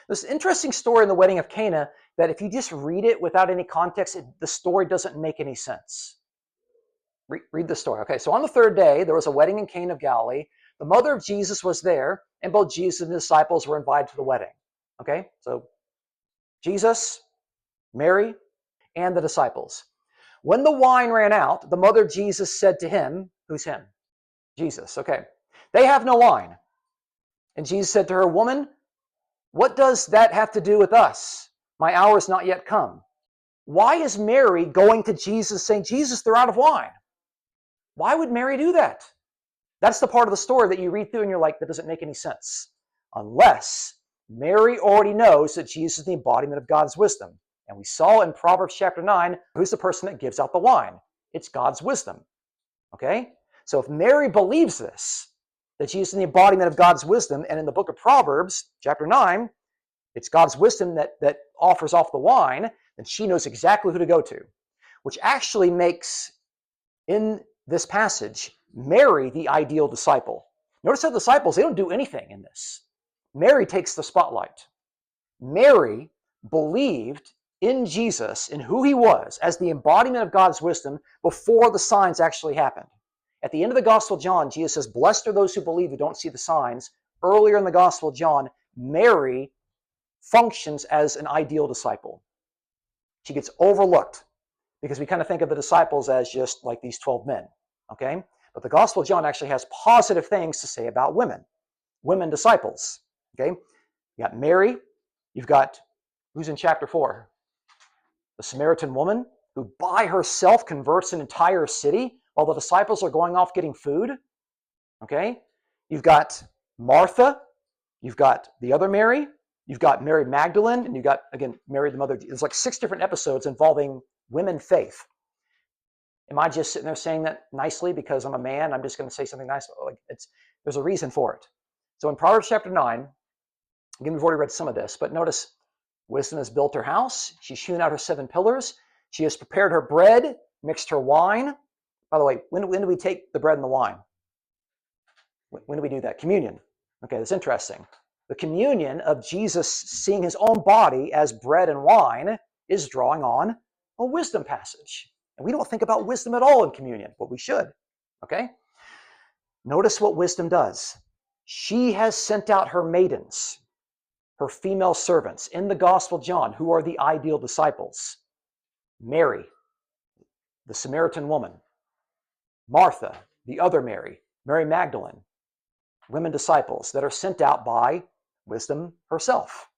This interesting story in the wedding of Cana that if you just read it without any context, the story doesn't make any sense. Read the story. Okay, so on the third day, there was a wedding in Cana of Galilee. The mother of Jesus was there, and both Jesus and the disciples were invited to the wedding. Okay, so Jesus, Mary, and the disciples. When the wine ran out, the mother of Jesus said to him, who's him? Jesus, okay. They have no wine. And Jesus said to her, woman, what does that have to do with us? My hour is not yet come. Why is Mary going to Jesus saying, Jesus, they're out of wine? Why would Mary do that? That's the part of the story that you read through and you're like, that doesn't make any sense. Unless Mary already knows that Jesus is the embodiment of God's wisdom. And we saw in Proverbs chapter 9, who's the person that gives out the wine? It's God's wisdom. Okay? So if Mary believes this, that Jesus is the embodiment of God's wisdom, and in the book of Proverbs, chapter 9, it's God's wisdom that offers off the wine, then she knows exactly who to go to. Which actually makes, in this passage, Mary the ideal disciple. Notice how the disciples, they don't do anything in this. Mary takes the spotlight. Mary believed in Jesus, in who he was, as the embodiment of God's wisdom before the signs actually happened. At the end of the Gospel of John, Jesus says, blessed are those who believe who don't see the signs. Earlier in the Gospel of John, Mary functions as an ideal disciple. She gets overlooked because we kind of think of the disciples as just like these 12 men, okay? But the Gospel of John actually has positive things to say about women disciples, okay? You got Mary, you've got, who's in chapter 4? The Samaritan woman who by herself converts an entire city while the disciples are going off getting food, okay? You've got Martha, you've got the other Mary, you've got Mary Magdalene, and you've got, again, Mary the mother. There's like 6 different episodes involving women faith. Am I just sitting there saying that nicely because I'm a man? I'm just going to say something nice. Like there's a reason for it. So in Proverbs chapter 9, again, we've already read some of this, but notice wisdom has built her house. She's hewn out her 7 pillars. She has prepared her bread, mixed her wine. By the way, when do we take the bread and the wine? When do we do that? Communion. Okay, that's interesting. The communion of Jesus seeing his own body as bread and wine is drawing on a wisdom passage. And we don't think about wisdom at all in communion, but we should. Okay? Notice what wisdom does. She has sent out her maidens, her female servants, in the Gospel of John, who are the ideal disciples. Mary, the Samaritan woman. Martha, the other Mary, Mary Magdalene. Women disciples that are sent out by wisdom herself.